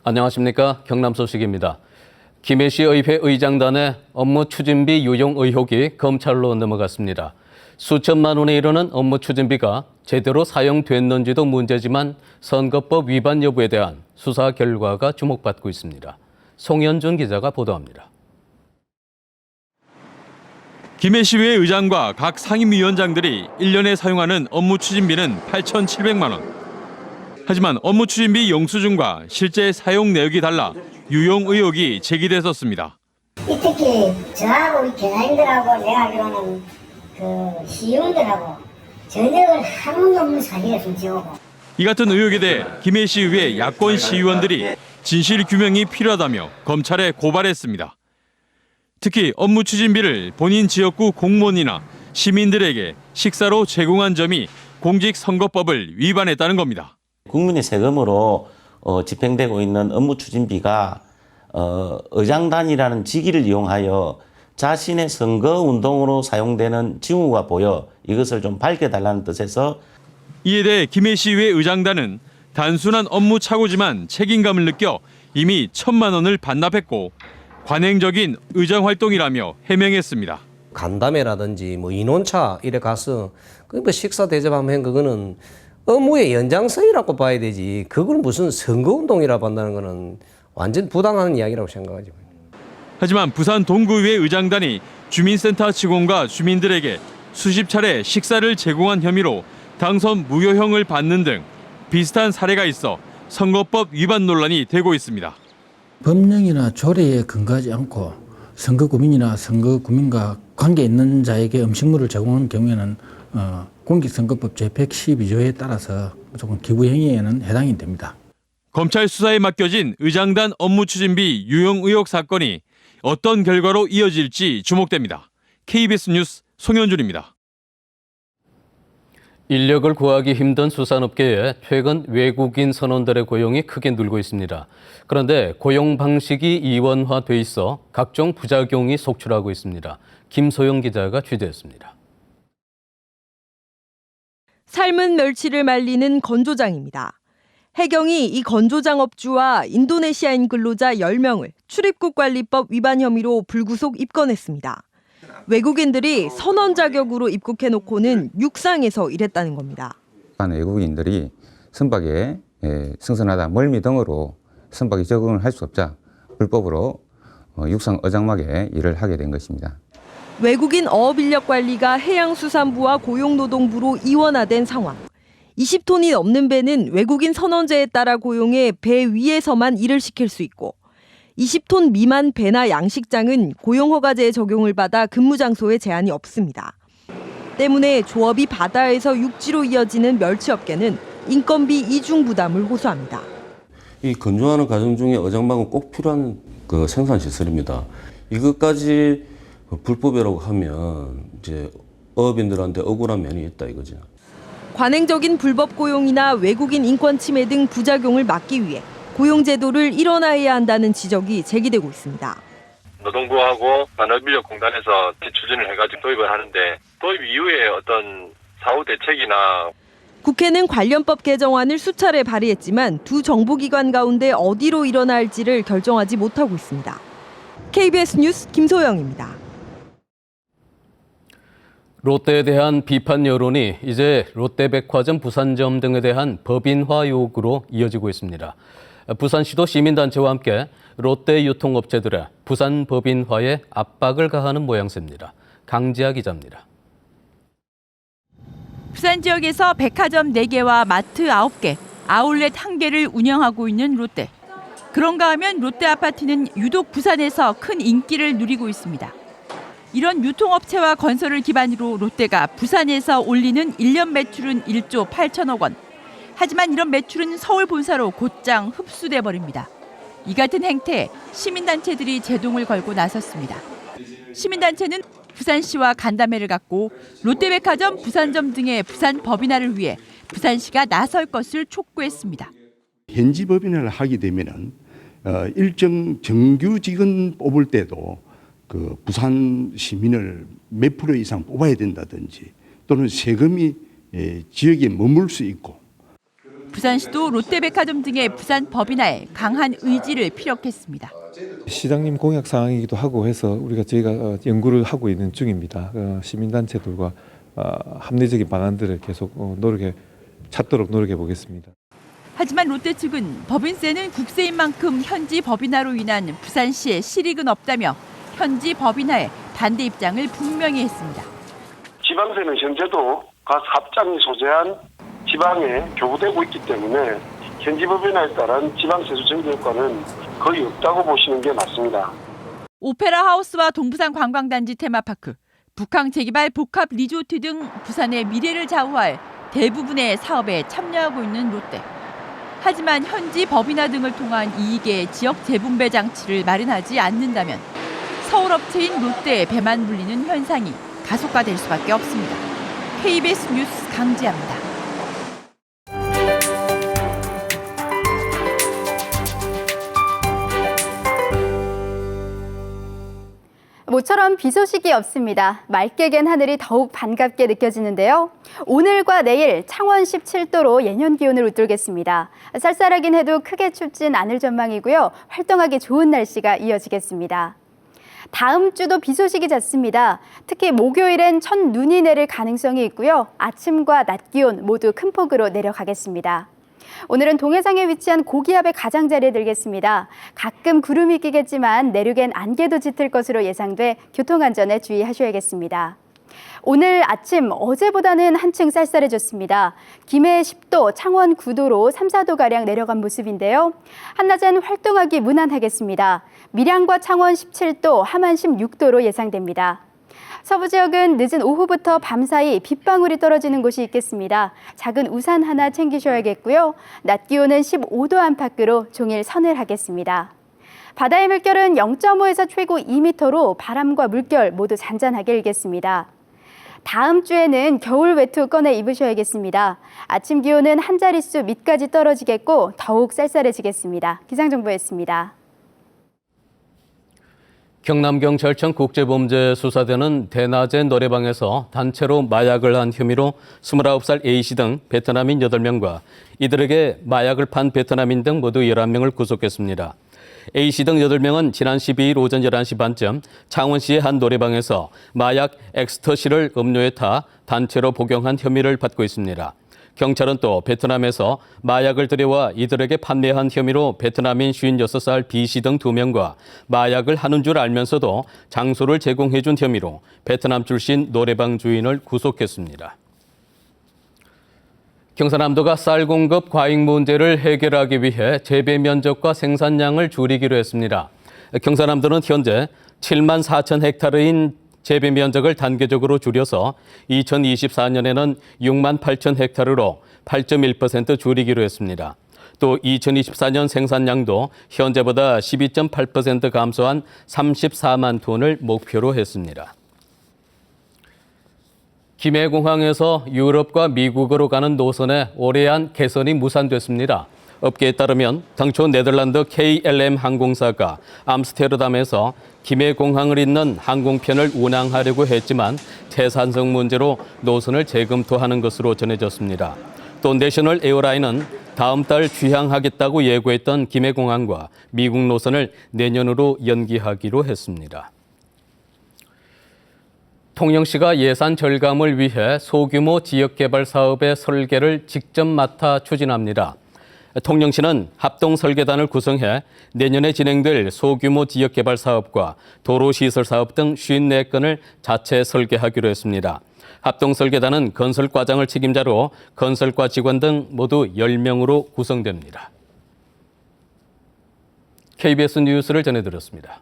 안녕하십니까. 경남 소식입니다. 김해시 의회 의장단의 업무 추진비 유용 의혹이 검찰로 넘어갔습니다. 수천만 원에 이르는 업무 추진비가 제대로 사용됐는지도 문제지만 선거법 위반 여부에 대한 수사 결과가 주목받고 있습니다. 송현준 기자가 보도합니다. 김해시의회 의장과 각 상임위원장들이 1년에 사용하는 업무 추진비는 8,700만 원. 하지만 업무 추진비 영수증과 실제 사용 내역이 달라 유용 의혹이 제기됐었습니다. 특히 저하고 우리 계장님들하고 내가 알기로는 시의원들하고 전역을 한 번도 없는 사기가 숨지오고. 이 같은 의혹에 대해 김해시의회 야권 시의원들이 진실 규명이 필요하다며 검찰에 고발했습니다. 특히 업무 추진비를 본인 지역구 공무원이나 시민들에게 식사로 제공한 점이 공직선거법을 위반했다는 겁니다. 국민의 세금으로 집행되고 있는 업무 추진비가 의장단이라는 직위를 이용하여 자신의 선거 운동으로 사용되는 징후가 보여 이것을 좀 밝혀달라는 뜻에서 이에 대해 김해시의회 의장단은 단순한 업무 착오지만 책임감을 느껴 이미 1,000만 원을 반납했고 관행적인 의정 활동이라며 해명했습니다. 간담회라든지 인원차 이래 가서 식사 대접하면 그거는 업무의 연장선이라고 봐야 되지. 그걸 무슨 선거운동이라고 한다는 거는 완전 부당한 이야기라고 생각하죠. 하지만 부산 동구의회 의장단이 주민센터 직원과 주민들에게 수십 차례 식사를 제공한 혐의로 당선 무효형을 받는 등 비슷한 사례가 있어 선거법 위반 논란이 되고 있습니다. 법령이나 조례에 근거하지 않고 선거구민이나 선거구민과 관계 있는 자에게 음식물을 제공하는 경우에는 공직선거법 제112조에 따라서 무조건 기부행위에는 해당이 됩니다. 검찰 수사에 맡겨진 의장단 업무 추진비 유용 의혹 사건이 어떤 결과로 이어질지 주목됩니다. KBS 뉴스 송현준입니다. 인력을 구하기 힘든 수산업계에 최근 외국인 선원들의 고용이 크게 늘고 있습니다. 그런데 고용 방식이 이원화돼 있어 각종 부작용이 속출하고 있습니다. 김소영 기자가 취재했습니다. 삶은 멸치를 말리는 건조장입니다. 해경이 이 건조장 업주와 인도네시아인 근로자 10명을 출입국관리법 위반 혐의로 불구속 입건했습니다. 외국인들이 선원 자격으로 입국해놓고는 육상에서 일했다는 겁니다. 외국인들이 선박에 승선하다 멀미 등으로 선박에 적응을 할 수 없자 불법으로 육상 어장막에 일을 하게 된 것입니다. 외국인 어업인력관리가 해양수산부와 고용노동부로 이원화된 상황. 20톤이 넘는 배는 외국인 선원제에 따라 고용해 배 위에서만 일을 시킬 수 있고 20톤 미만 배나 양식장은 고용허가제의 적용을 받아 근무 장소에 제한이 없습니다. 때문에 조업이 바다에서 육지로 이어지는 멸치업계는 인건비 이중 부담을 호소합니다. 이 건조하는 과정 중에 어장막은 꼭 필요한 생산 시설입니다. 이것까지 불법이라고 하면 이제 어업인들한테 억울한 면이 있다 이거죠. 관행적인 불법 고용이나 외국인 인권 침해 등 부작용을 막기 위해 고용제도를 일원화해야 한다는 지적이 제기되고 있습니다. 노동부하고 산업인력공단에서 추진을 해가지고 도입을 하는데 도입 이후에 어떤 사후 대책이나 국회는 관련법 개정안을 수차례 발의했지만 두 정부기관 가운데 어디로 일어나 할지를 결정하지 못하고 있습니다. KBS 뉴스 김소영입니다. 롯데에 대한 비판 여론이 이제 롯데백화점 부산점 등에 대한 법인화 요구로 이어지고 있습니다. 부산시도 시민단체와 함께 롯데 유통업체들의 부산 법인화에 압박을 가하는 모양새입니다. 강지아 기자입니다. 부산 지역에서 백화점 4개와 마트 9개, 아울렛 1개를 운영하고 있는 롯데. 그런가 하면 롯데 아파트는 유독 부산에서 큰 인기를 누리고 있습니다. 이런 유통업체와 건설을 기반으로 롯데가 부산에서 올리는 1년 매출은 1조 8천억 원. 하지만 이런 매출은 서울 본사로 곧장 흡수돼 버립니다. 이 같은 행태에 시민단체들이 제동을 걸고 나섰습니다. 시민단체는 부산시와 간담회를 갖고 롯데백화점, 부산점 등의 부산 법인화를 위해 부산시가 나설 것을 촉구했습니다. 현지 법인화를 하게 되면은 일정 정규 직원 뽑을 때도 부산 시민을 몇 프로 이상 뽑아야 된다든지 또는 세금이 지역에 머물 수 있고. 부산시도 롯데백화점 등의 부산 법인화에 강한 의지를 피력했습니다. 시장님 공약 사항이기도 하고 해서 저희가 연구를 하고 있는 중입니다. 시민단체들과 합리적인 방안들을 계속 찾도록 노력해 보겠습니다. 하지만 롯데 측은 법인세는 국세인 만큼 현지 법인화로 인한 부산시의 실익은 없다며 현지 법인화에 반대 입장을 분명히 했습니다. 지방세는 현재도 각 합장이 소재한 지방에 교부되고 있기 때문에 현지 법인화에 따른 지방세수 정기 효과는 거의 없다고 보시는 게 맞습니다. 오페라 하우스와 동부산 관광단지 테마파크, 북항 재개발 복합 리조트 등 부산의 미래를 좌우할 대부분의 사업에 참여하고 있는 롯데. 하지만 현지 법인화 등을 통한 이익의 지역 재분배 장치를 마련하지 않는다면 서울 업체인 롯데의 배만 불리는 현상이 가속화될 수밖에 없습니다. KBS 뉴스 강지아입니다. 모처럼 비 소식이 없습니다. 맑게 갠 하늘이 더욱 반갑게 느껴지는데요. 오늘과 내일 창원 17도로 예년 기온을 웃돌겠습니다. 쌀쌀하긴 해도 크게 춥진 않을 전망이고요. 활동하기 좋은 날씨가 이어지겠습니다. 다음 주도 비 소식이 잦습니다. 특히 목요일엔 첫눈이 내릴 가능성이 있고요. 아침과 낮 기온 모두 큰 폭으로 내려가겠습니다. 오늘은 동해상에 위치한 고기압의 가장자리에 들겠습니다. 가끔 구름이 끼겠지만 내륙엔 안개도 짙을 것으로 예상돼 교통안전에 주의하셔야겠습니다. 오늘 아침 어제보다는 한층 쌀쌀해졌습니다. 김해 10도, 창원 9도로 3, 4도가량 내려간 모습인데요. 한낮엔 활동하기 무난하겠습니다. 밀양과 창원 17도, 함안 16도로 예상됩니다. 서부 지역은 늦은 오후부터 밤사이 빗방울이 떨어지는 곳이 있겠습니다. 작은 우산 하나 챙기셔야겠고요. 낮 기온은 15도 안팎으로 종일 서늘하겠습니다. 바다의 물결은 0.5에서 최고 2m로 바람과 물결 모두 잔잔하게 일겠습니다. 다음 주에는 겨울 외투 꺼내 입으셔야겠습니다. 아침 기온은 한 자릿수 밑까지 떨어지겠고 더욱 쌀쌀해지겠습니다. 기상정보였습니다. 경남경찰청 국제범죄수사대는 대낮에 노래방에서 단체로 마약을 한 혐의로 29살 A씨 등 베트남인 8명과 이들에게 마약을 판 베트남인 등 모두 11명을 구속했습니다. A씨 등 8명은 지난 12일 오전 11시 반쯤 창원시의 한 노래방에서 마약 엑스터시를 음료에 타 단체로 복용한 혐의를 받고 있습니다. 경찰은 또 베트남에서 마약을 들여와 이들에게 판매한 혐의로 베트남인 56살 B씨 등 2명과 마약을 하는 줄 알면서도 장소를 제공해 준 혐의로 베트남 출신 노래방 주인을 구속했습니다. 경상남도가 쌀 공급 과잉 문제를 해결하기 위해 재배 면적과 생산량을 줄이기로 했습니다. 경상남도는 현재 7만 4천 헥타르인 재배 면적을 단계적으로 줄여서 2024년에는 6만 8천 헥타르로 8.1% 줄이기로 했습니다. 또 2024년 생산량도 현재보다 12.8% 감소한 34만 톤을 목표로 했습니다. 김해공항에서 유럽과 미국으로 가는 노선에 올해안 개선이 무산됐습니다. 업계에 따르면 당초 네덜란드 KLM 항공사가 암스테르담에서 김해공항을 잇는 항공편을 운항하려고 했지만 태산성 문제로 노선을 재검토하는 것으로 전해졌습니다. 또 내셔널 에어라인은 다음 달 취항하겠다고 예고했던 김해공항과 미국 노선을 내년으로 연기하기로 했습니다. 통영시가 예산 절감을 위해 소규모 지역개발 사업의 설계를 직접 맡아 추진합니다. 통영시는 합동설계단을 구성해 내년에 진행될 소규모 지역개발 사업과 도로시설 사업 등 54건을 자체 설계하기로 했습니다. 합동설계단은 건설과장을 책임자로 건설과 직원 등 모두 10명으로 구성됩니다. KBS 뉴스를 전해드렸습니다.